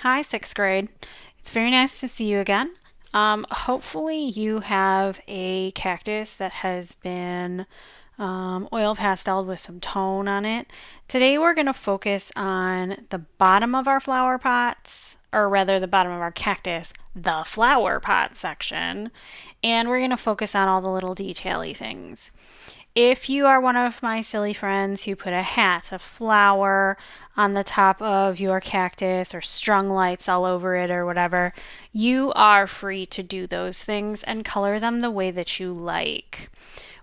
Hi, sixth grade. It's very nice to see you again. Hopefully, you have a cactus that has been oil pasteled with some tone on it. Today, we're going to focus on the bottom of our flower pots, or rather, the bottom of our cactus, the flower pot section, and we're going to focus on all the little detaily things. If you are one of my silly friends who put a hat, a flower on the top of your cactus or strung lights all over it or whatever, you are free to do those things and color them the way that you like.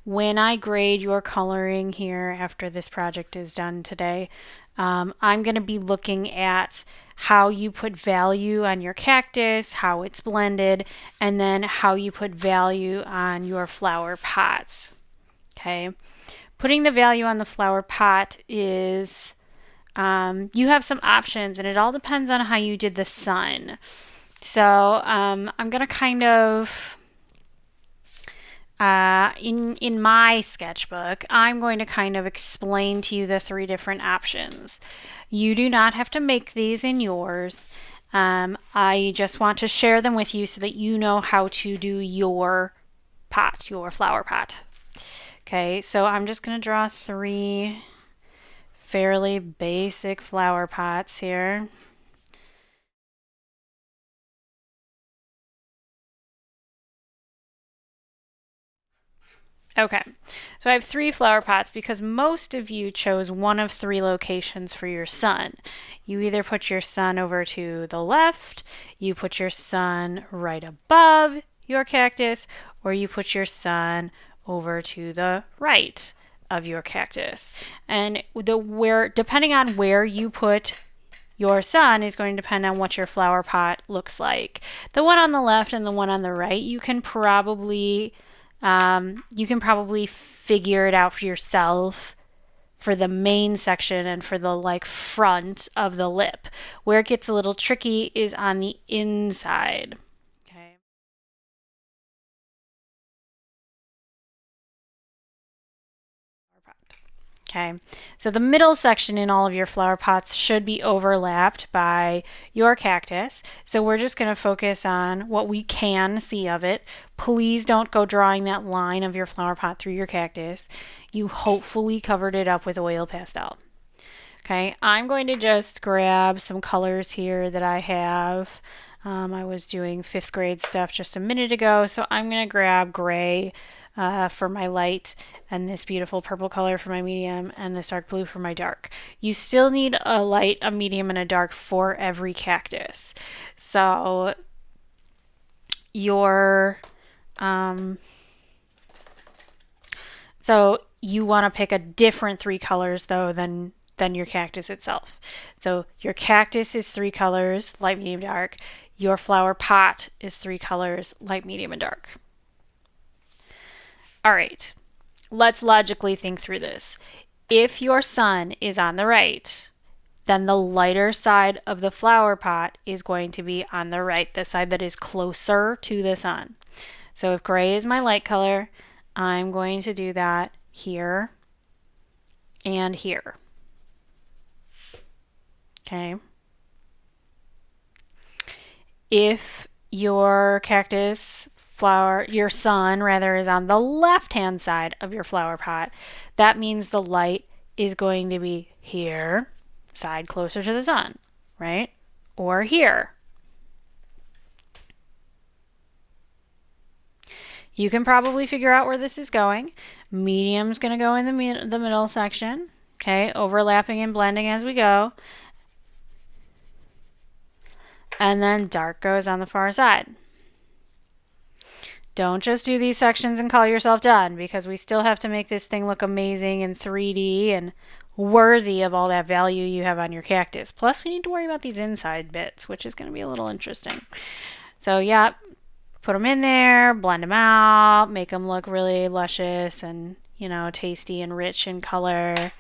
When I grade your coloring here after this project is done today, I'm going to be looking at how you put value on your cactus, how it's blended, and then how you put value on your flower pots. Okay, putting the value on the flower pot is you have some options, and it all depends on how you did the sun. So I'm gonna kind of in my sketchbook, I'm going to kind of explain to you the three different options. You do not have to make these in yours. I just want to share them with you so that you know how to do your pot, your flower pot. Okay, so I'm just going to draw three fairly basic flower pots here. Okay, so I have three flower pots because most of you chose one of three locations for your sun. You either put your sun over to the left, you put your sun right above your cactus, or you put your sun over to the right of your cactus. And depending on where you put your sun is going to depend on what your flower pot looks like. The one on the left and the one on the right, you can probably figure it out for yourself for the main section and for the like front of the lip. Where it gets a little tricky is on the inside. Okay. Okay, so the middle section in all of your flower pots should be overlapped by your cactus. So we're just going to focus on what we can see of it. Please don't go drawing that line of your flower pot through your cactus. You hopefully covered it up with oil pastel. Okay, I'm going to just grab some colors here that I have. I was doing fifth grade stuff just a minute ago, so I'm going to grab gray for my light and this beautiful purple color for my medium and this dark blue for my dark. You still need a light, a medium, and a dark for every cactus. So you want to pick a different three colors though than your cactus itself. So your cactus is three colors, light, medium, dark. Your flower pot is three colors, light, medium, and dark. All right, let's logically think through this. If your sun is on the right, then the lighter side of the flower pot is going to be on the right, the side that is closer to the sun. So if gray is my light color, I'm going to do that here and here. Okay. If your cactus flower, your sun rather, is on the left hand side of your flower pot, that means the light is going to be here, side closer to the sun, right? Or here. You can probably figure out where this is going. Medium's going to go in the middle section, okay, overlapping and blending as we go. And then dark goes on the far side. Don't just do these sections and call yourself done, because we still have to make this thing look amazing in 3D and worthy of all that value you have on your cactus. Plus, we need to worry about these inside bits, which is going to be a little interesting. So, yeah, put them in there, blend them out, make them look really luscious and, you know, tasty and rich in color.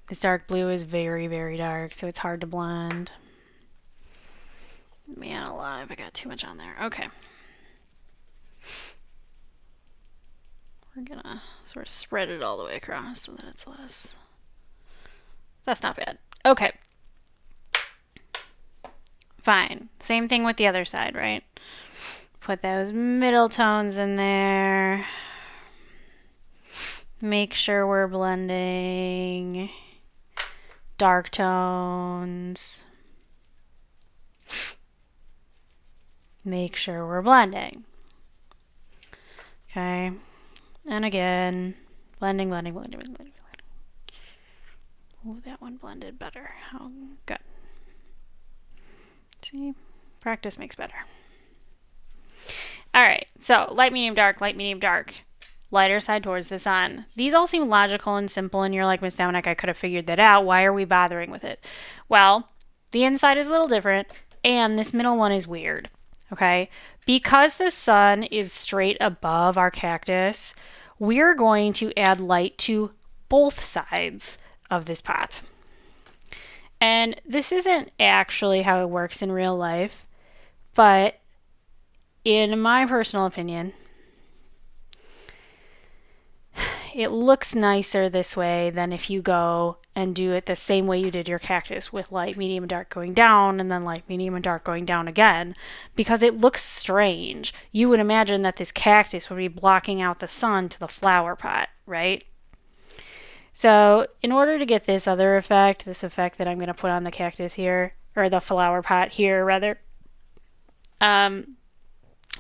This dark blue is very, very dark, so it's hard to blend. Man alive, I got too much on there. Okay. We're gonna sort of spread it all the way across so that it's less That's not bad. Okay. Fine. Same thing with the other side, right? Put those middle tones in there. Make sure we're blending dark tones. Make sure we're blending. Okay. And again, blending, blending, blending, blending, blending. Oh, that one blended better. Oh, good. See, practice makes better. All right, so light, medium, dark, light, medium, dark. Lighter side towards the sun. These all seem logical and simple, and you're like, Miss Downick, I could have figured that out. Why are we bothering with it? Well, the inside is a little different, and this middle one is weird, okay? Because the sun is straight above our cactus, we're going to add light to both sides of this pot. And this isn't actually how it works in real life, but in my personal opinion, it looks nicer this way than if you go and do it the same way you did your cactus with light, medium, and dark going down, and then light, medium, and dark going down again, because it looks strange. You would imagine that this cactus would be blocking out the sun to the flower pot, right? So in order to get this other effect, this effect that I'm going to put on the cactus here, or the flower pot here rather,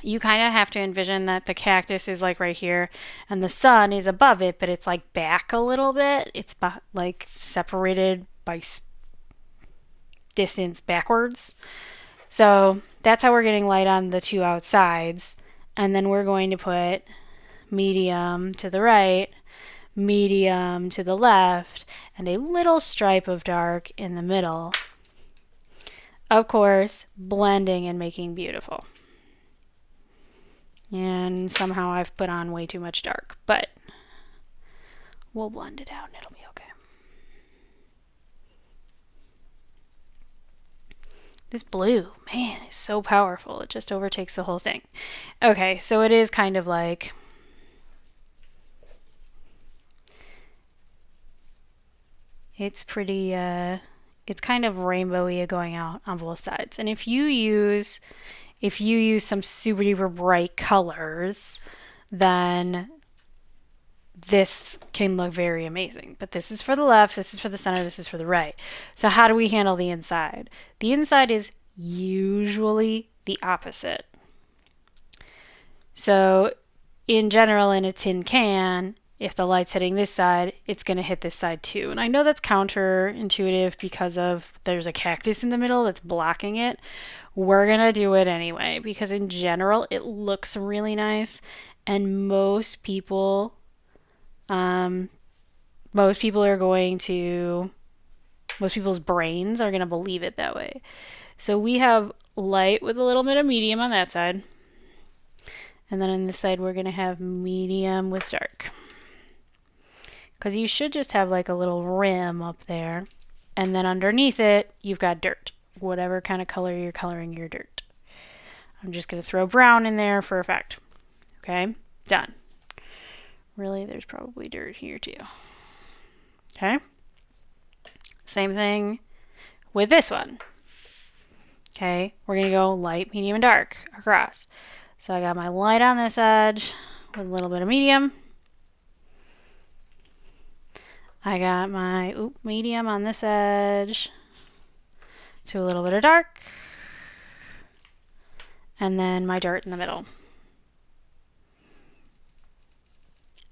you kind of have to envision that the cactus is like right here and the sun is above it, but it's like back a little bit. It's like separated by distance backwards. So that's how we're getting light on the two outsides. And then we're going to put medium to the right, medium to the left, and a little stripe of dark in the middle. Of course, blending and making beautiful. And somehow I've put on way too much dark, but we'll blend it out and it'll be okay. This blue, man, is so powerful. It just overtakes the whole thing. Okay, so it is kind of like it's pretty, it's kind of rainbowy going out on both sides. And if you use some super duper bright colors, then this can look very amazing. But this is for the left, this is for the center, this is for the right. So how do we handle the inside? The inside is usually the opposite. So in general, in a tin can, if the light's hitting this side, it's going to hit this side too. And I know that's counterintuitive because there's a cactus in the middle that's blocking it. We're going to do it anyway because in general, it looks really nice. And most people's brains are going to believe it that way. So we have light with a little bit of medium on that side. And then on this side, we're going to have medium with dark. Because you should just have like a little rim up there. And then underneath it, you've got dirt. Whatever kind of color you're coloring your dirt. I'm just going to throw brown in there for effect. Okay, done. Really, there's probably dirt here too. Okay. Same thing with this one. Okay, we're going to go light, medium, and dark across. So I got my light on this edge with a little bit of medium. I got my medium on this edge to a little bit of dark. And then my dirt in the middle.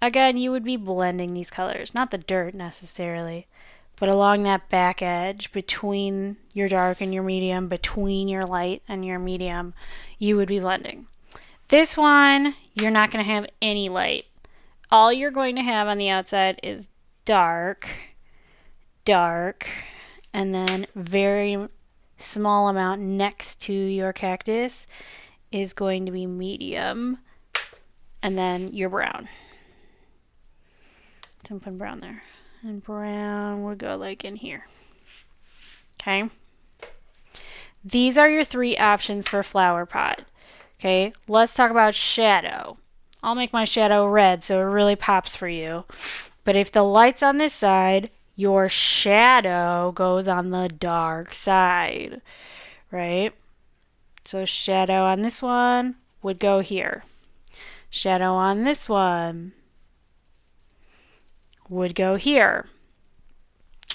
Again, you would be blending these colors, not the dirt necessarily, but along that back edge between your dark and your medium, between your light and your medium, you would be blending. This one, you're not going to have any light. All you're going to have on the outside is dark, dark, and then very small amount next to your cactus is going to be medium, and then your brown. So I'm putting brown there. And brown would go like in here. Okay. These are your three options for flower pot. Okay, let's talk about shadow. I'll make my shadow red so it really pops for you. But if the light's on this side, your shadow goes on the dark side, right? So shadow on this one would go here. Shadow on this one would go here.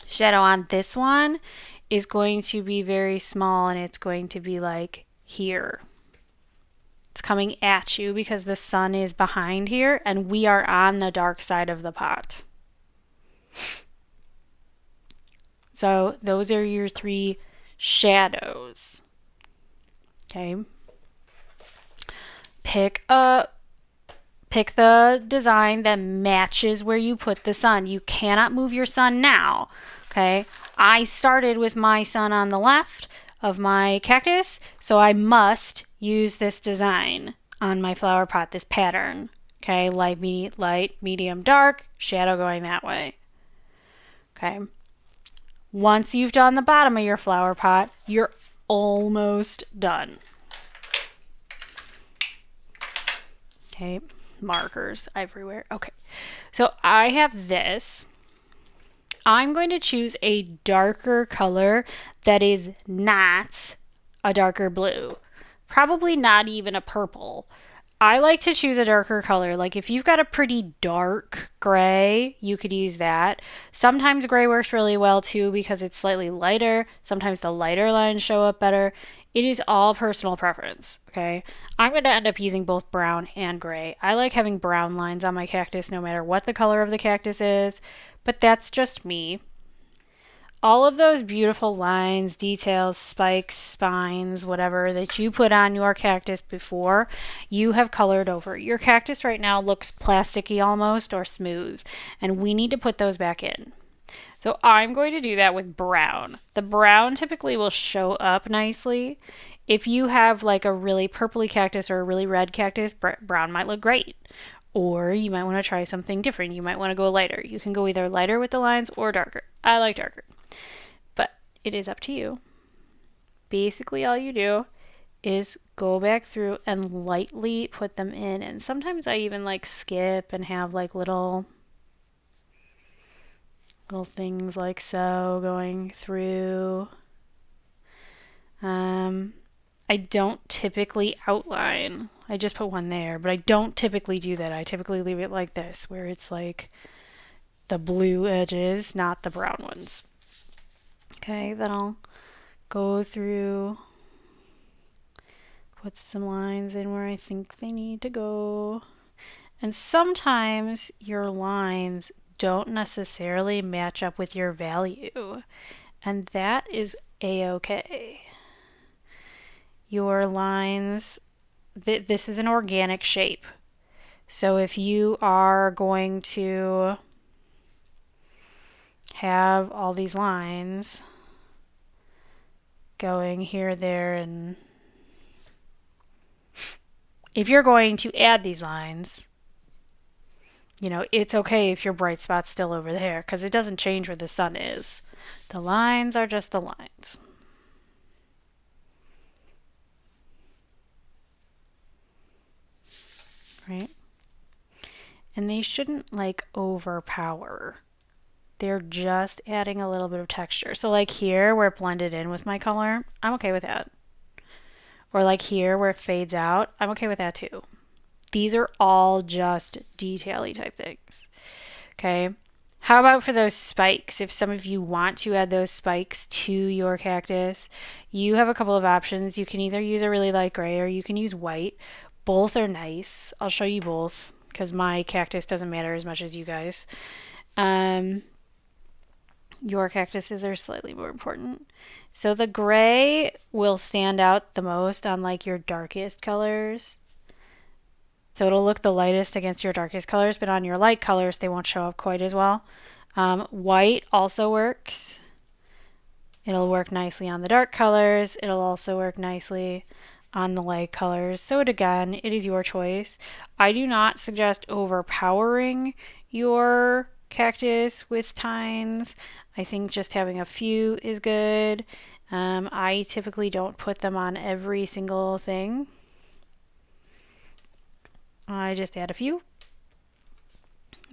Shadow on this one is going to be very small and it's going to be like here. It's coming at you because the sun is behind here and we are on the dark side of the pot. So those are your 3 shadows. Okay. Pick the design that matches where you put the sun. You cannot move your sun now. Okay. I started with my sun on the left of my cactus, so I must use this design on my flower pot, this pattern. Okay. Light, medium, dark, shadow going that way. Okay. Once you've done the bottom of your flower pot, you're almost done. Okay, markers everywhere. Okay, so I have this. I'm going to choose a darker color that is not a darker blue. Probably not even a purple. I like to choose a darker color. Like if you've got a pretty dark gray, you could use that. Sometimes gray works really well too because it's slightly lighter. Sometimes the lighter lines show up better. It is all personal preference, okay? I'm going to end up using both brown and gray. I like having brown lines on my cactus no matter what the color of the cactus is, but that's just me. All of those beautiful lines, details, spikes, spines, whatever that you put on your cactus before, you have colored over. Your cactus right now looks plasticky almost or smooth, and we need to put those back in. So I'm going to do that with brown. The brown typically will show up nicely. If you have like a really purpley cactus or a really red cactus, brown might look great. Or you might want to try something different. You might want to go lighter. You can go either lighter with the lines or darker. I like darker. But it is up to you. Basically all you do is go back through and lightly put them in. And sometimes I even like skip and have like little things like so going through. I don't typically outline. I just put one there, but I don't typically do that. I typically leave it like this, where it's like the blue edges, not the brown ones. Okay, then I'll go through, put some lines in where I think they need to go. And sometimes your lines don't necessarily match up with your value, and that is a-okay. Your lines, this is an organic shape. So if you are going to have all these lines going here, there, and if you're going to add these lines, you know, it's okay if your bright spot's still over there because it doesn't change where the sun is. The lines are just the lines. Right? And they shouldn't like overpower. They're just adding a little bit of texture. So like here where it blended in with my color, I'm okay with that. Or like here where it fades out, I'm okay with that too. These are all just detail-y type things. Okay. How about for those spikes? If some of you want to add those spikes to your cactus, you have a couple of options. You can either use a really light gray or you can use white. Both are nice. I'll show you both because my cactus doesn't matter as much as you guys. Your cactuses are slightly more important. So the gray will stand out the most on like your darkest colors. So it'll look the lightest against your darkest colors, but on your light colors, they won't show up quite as well. White also works. It'll work nicely on the dark colors. It'll also work nicely on the light colors. So again, it is your choice. I do not suggest overpowering your cactus with tines. I think just having a few is good. I typically don't put them on every single thing. I just add a few.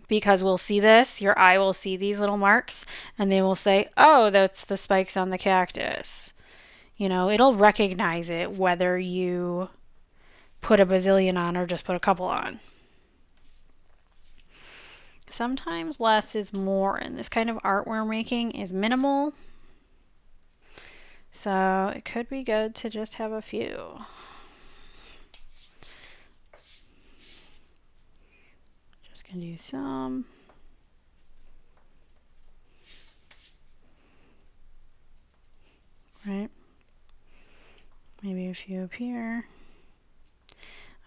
because we'll see this, your eye will see these little marks, and they will say, oh, that's the spikes on the cactus. You know, it'll recognize it whether you put a bazillion on or just put a couple on. Sometimes less is more, and this kind of art we're making is minimal. So it could be good to just have a few. Just gonna do some. Right? Maybe a few up here.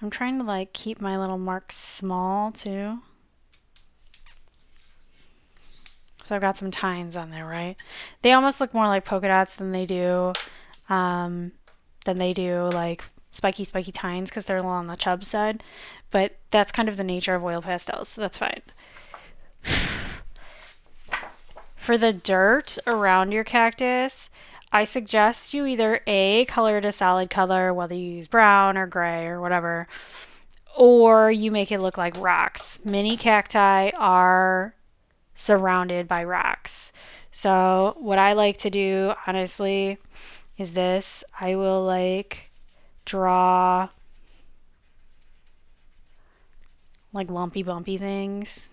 I'm trying to like keep my little marks small too. So I've got some tines on there, right? They almost look more like polka dots than they do like spiky tines because they're a little on the chub side. But that's kind of the nature of oil pastels, so that's fine. For the dirt around your cactus, I suggest you either A, color it a solid color, whether you use brown or gray or whatever, or you make it look like rocks. Many cacti are surrounded by rocks. So what I like to do, honestly, is this. I will like draw like lumpy bumpy things,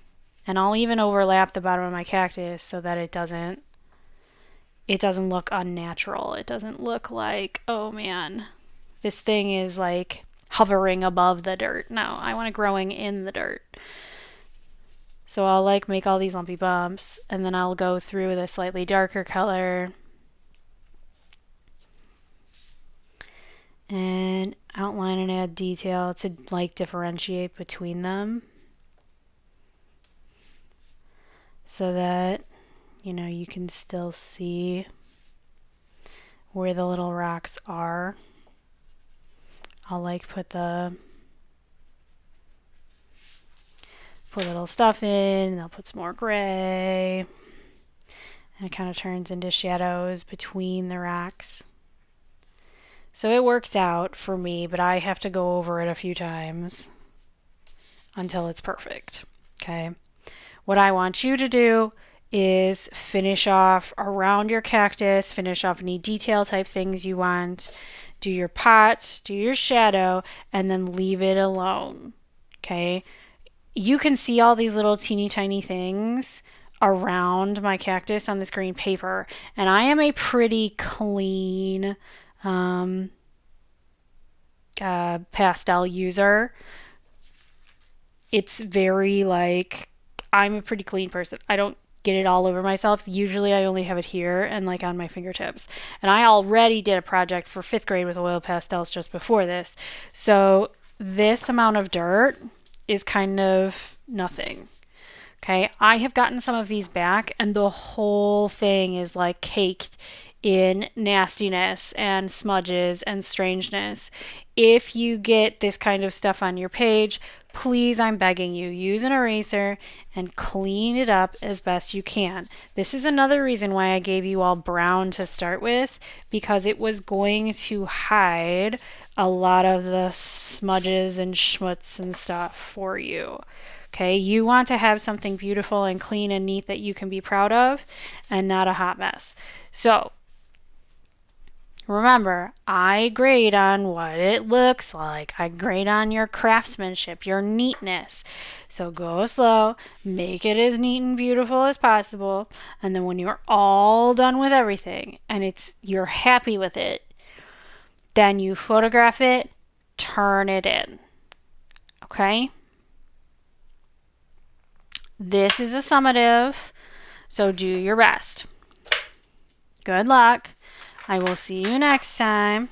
and I'll even overlap the bottom of my cactus so that it doesn't look unnatural. It doesn't look like, oh man, this thing is like hovering above the dirt. No, I want it growing in the dirt. So I'll like make all these lumpy bumps, and then I'll go through with a slightly darker color and outline and add detail to like differentiate between them so that, you know, you can still see where the little rocks are. I'll like put little stuff in, and I'll put some more gray, and it kind of turns into shadows between the rocks. So it works out for me, but I have to go over it a few times until it's perfect. Okay. What I want you to do is finish off around your cactus, finish off any detail type things you want, do your pots, do your shadow, and then leave it alone. Okay. You can see all these little teeny tiny things around my cactus on this green paper, and I am a pretty clean pastel user. It's very like, I'm a pretty clean person. I don't get it all over myself. Usually I only have it here and like on my fingertips. And I already did a project for 5th grade with oil pastels just before this. So this amount of dirt is kind of nothing. Okay, I have gotten some of these back, and the whole thing is like caked in nastiness and smudges and strangeness. If you get this kind of stuff on your page, please, I'm begging you, use an eraser and clean it up as best you can. This is another reason why I gave you all brown to start with, because it was going to hide a lot of the smudges and schmutz and stuff for you. Okay, you want to have something beautiful and clean and neat that you can be proud of, and not a hot mess. So remember, I grade on what it looks like. I grade on your craftsmanship, your neatness. So go slow, make it as neat and beautiful as possible, and then when you're all done with everything and you're happy with it, then you photograph it, turn it in. Okay? This is a summative, so do your best. Good luck. I will see you next time.